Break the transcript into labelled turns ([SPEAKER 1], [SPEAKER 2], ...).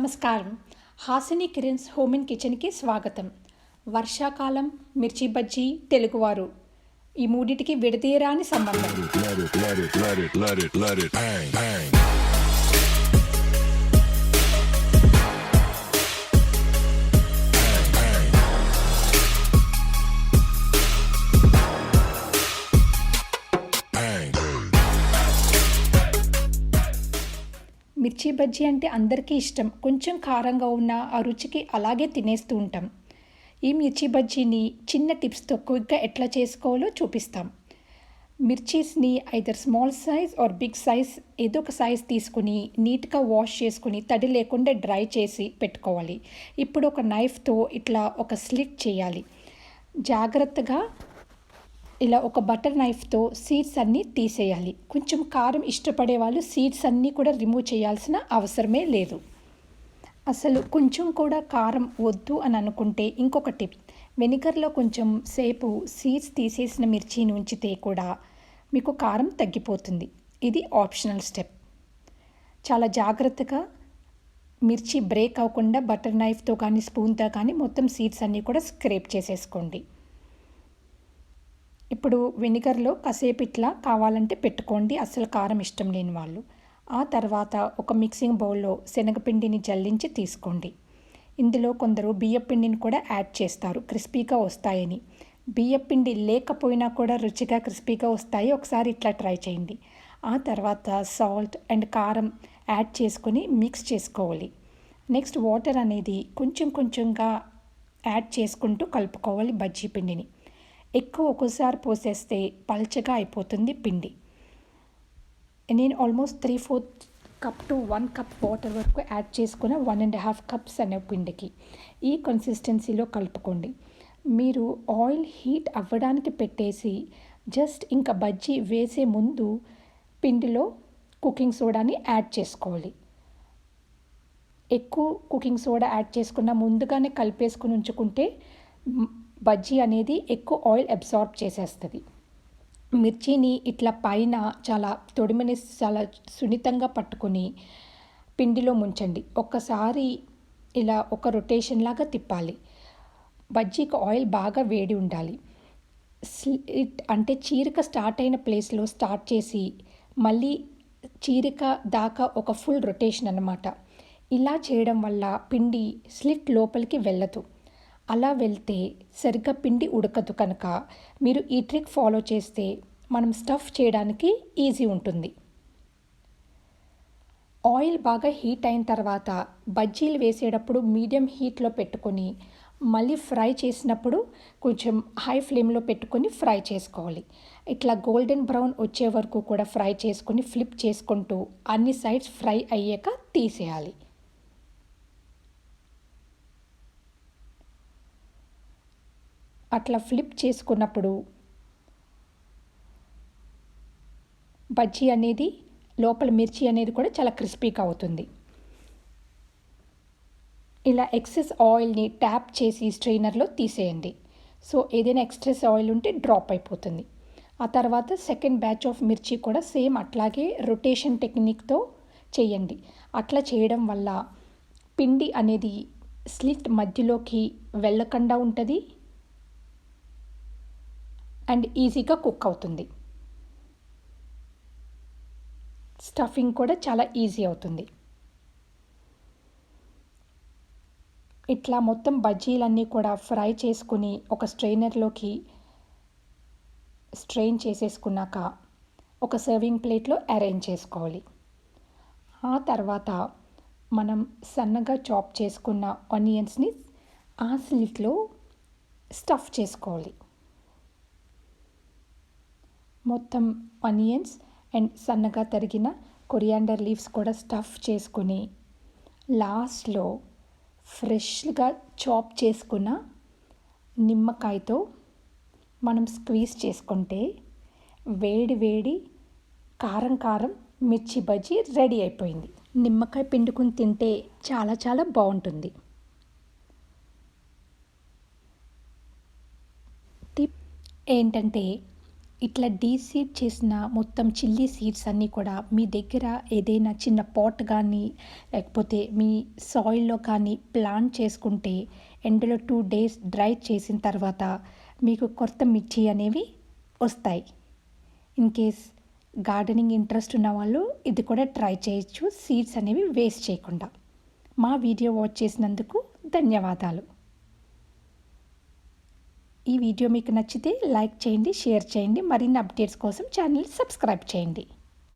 [SPEAKER 1] నమస్కారం. Hasini Kiran's home and కిచెన్కి స్వాగతం. వర్షాకాలం, మిర్చి బజ్జీ తెలుగువారు ఈ మూడిటికి విడదీయరాని సంబంధం. మిర్చి బజ్జీ అంటే అందరికీ ఇష్టం. కొంచెం కారంగా ఉన్న ఆ రుచికి అలాగే తినేస్తూ ఉంటాం. ఈ మిర్చి బజ్జీని చిన్న టిప్స్తో క్విక్గా ఎట్లా చేసుకోవాలో చూపిస్తాం. మిర్చీస్ని either small size or big size ఏదో ఒక సైజ్ తీసుకుని నీట్గా వాష్ చేసుకుని తడి లేకుండా డ్రై చేసి పెట్టుకోవాలి. ఇప్పుడు ఒక నైఫ్తో ఇట్లా ఒక స్లిట్ చేయాలి. జాగ్రత్తగా ఇలా ఒక బటర్ నైఫ్తో సీడ్స్ అన్నీ తీసేయాలి. కొంచెం కారం ఇష్టపడే వాళ్ళు సీడ్స్ అన్నీ కూడా రిమూవ్ చేయాల్సిన అవసరమే లేదు. అసలు కొంచెం కూడా కారం వద్దు అని అనుకుంటే ఇంకొక టిప్, వెనిగర్లో కొంచెం సేపు సీడ్స్ తీసేసిన మిర్చిని ఉంచితే కూడా మీకు కారం తగ్గిపోతుంది. ఇది ఆప్షనల్ స్టెప్. చాలా జాగ్రత్తగా మిర్చి బ్రేక్ అవ్వకుండా బటర్ నైఫ్తో కానీ స్పూన్తో కానీ మొత్తం సీడ్స్ అన్నీ కూడా స్క్రేప్ చేసేసుకోండి. ఇప్పుడు వెనిగర్లో కాసేపు ఇట్లా కావాలంటే పెట్టుకోండి, అసలు కారం ఇష్టం లేని వాళ్ళు. ఆ తర్వాత ఒక మిక్సింగ్ బౌల్లో శనగపిండిని జల్లించి తీసుకోండి. ఇందులో కొందరు బియ్యపిండిని కూడా యాడ్ చేస్తారు క్రిస్పీగా వస్తాయని. బియ్యపిండి లేకపోయినా కూడా రుచిగా క్రిస్పీగా వస్తాయి. ఒకసారి ఇట్లా ట్రై చేయండి. ఆ తర్వాత సాల్ట్ అండ్ కారం యాడ్ చేసుకొని మిక్స్ చేసుకోవాలి. నెక్స్ట్ వాటర్ అనేది కొంచెం కొంచెంగా యాడ్ చేసుకుంటూ కలుపుకోవాలి బజ్జీ పిండిని. ఎక్కువ ఒక్కోసారి పోసేస్తే పల్చగా అయిపోతుంది పిండి. నేను almost 3/4 cup to 1 cup water వరకు యాడ్ చేసుకున్న 1.5 కప్స్ అనే పిండికి ఈ కన్సిస్టెన్సీలో కలుపుకోండి. మీరు ఆయిల్ హీట్ అవ్వడానికి పెట్టేసి జస్ట్ ఇంకా బజ్జీ వేసే ముందు పిండిలో కుకింగ్ సోడాని యాడ్ చేసుకోవాలి. ఎక్కువ కుకింగ్ సోడా యాడ్ చేసుకున్న ముందుగానే కలిపేసుకుని ఉంచుకుంటే బజ్జీ అనేది ఎక్కువ ఆయిల్ అబ్సార్బ్ చేసేస్తుంది. మిర్చిని ఇట్లా పైన చాలా తొడిమని చాలా సున్నితంగా పట్టుకొని పిండిలో ముంచండి. ఒక్కసారి ఇలా ఒక రొటేషన్ లాగా తిప్పాలి. బజ్జీకి ఆయిల్ బాగా వేడి ఉండాలి. అంటే చీరిక స్టార్ట్ అయిన ప్లేస్లో స్టార్ట్ చేసి మళ్ళీ చీరిక దాకా ఒక ఫుల్ రొటేషన్ అన్నమాట. ఇలా చేయడం వల్ల పిండి స్లిట్ లోపలికి వెళ్ళదు. అలా వెళ్తే సరిగ్గా పిండి ఉడకదు. కనుక మీరు ఈ ట్రిక్ ఫాలో చేస్తే మనం స్టఫ్ చేయడానికి ఈజీ ఉంటుంది. ఆయిల్ బాగా హీట్ అయిన తర్వాత బజ్జీలు వేసేటప్పుడు మీడియం హీట్లో పెట్టుకొని మళ్ళీ ఫ్రై చేసినప్పుడు కొంచెం హై ఫ్లేమ్లో పెట్టుకొని ఫ్రై చేసుకోవాలి. ఇట్లా గోల్డెన్ బ్రౌన్ వచ్చే వరకు కూడా ఫ్రై చేసుకొని ఫ్లిప్ చేసుకుంటూ అన్ని సైడ్స్ ఫ్రై అయ్యాక తీసేయాలి. అట్లా ఫ్లిప్ చేసుకున్నప్పుడు బజ్జీ అనేది లోపల మిర్చి అనేది కూడా చాలా క్రిస్పీగా అవుతుంది. ఇలా ఎక్సెస్ ఆయిల్ని ట్యాప్ చేసి స్ట్రెయినర్లో తీసేయండి. సో ఏదైనా ఎక్స్ట్రెస్ ఆయిల్ ఉంటే డ్రాప్ అయిపోతుంది. ఆ తర్వాత సెకండ్ బ్యాచ్ ఆఫ్ మిర్చి కూడా సేమ్ అట్లాగే రొటేషన్ టెక్నిక్తో చేయండి. అట్లా చేయడం వల్ల పిండి అనేది స్లిట్ మధ్యలోకి వెళ్ళకుండా ఉంటుంది అండ్ ఈజీగా కుక్ అవుతుంది. స్టఫింగ్ కూడా చాలా ఈజీ అవుతుంది. ఇట్లా మొత్తం బజ్జీలన్నీ కూడా ఫ్రై చేసుకుని ఒక స్ట్రెయినర్లోకి స్ట్రెయిన్ చేసేసుకున్నాక ఒక సర్వింగ్ ప్లేట్లో అరేంజ్ చేసుకోవాలి. ఆ తర్వాత మనం సన్నగా చాప్ చేసుకున్న ఆనియన్స్ని ఆ స్లిట్లో స్టఫ్ చేసుకోవాలి. మొత్తం ఆనియన్స్ అండ్ సన్నగా తరిగిన కొరియాండర్ లీవ్స్ కూడా స్టఫ్ చేసుకుని లాస్ట్లో ఫ్రెష్గా చాప్ చేసుకున్న నిమ్మకాయతో మనం స్క్వీజ్ చేసుకుంటే వేడి వేడి కారం కారం మిర్చి బజ్జీ రెడీ అయిపోయింది. నిమ్మకాయ పిండుకుని తింటే చాలా చాలా బాగుంటుంది. టిప్ ఏంటంటే ఇట్లా డీసీడ్ చేసిన మొత్తం చిల్లీ సీడ్స్ అన్నీ కూడా మీ దగ్గర ఏదైనా చిన్న పాట్ కానీ లేకపోతే మీ సాయిల్లో కానీ ప్లాంట్ చేసుకుంటే ఎండలో 2 డేస్ డ్రై చేసిన తర్వాత మీకు కొత్త మిర్చి అనేవి వస్తాయి. ఇన్ కేస్ గార్డెనింగ్ ఇంట్రెస్ట్ ఉన్న వాళ్ళు ఇది కూడా ట్రై చేయొచ్చు, సీడ్స్ అనేవి వేస్ట్ చేయకుండా. మా వీడియో వాచ్ చేసినందుకు ధన్యవాదాలు. ఈ వీడియో మీకు నచ్చితే లైక్ చేయండి, షేర్ చేయండి. మరిన్ని అప్డేట్స్ కోసం ఛానల్ సబ్స్క్రైబ్ చేయండి.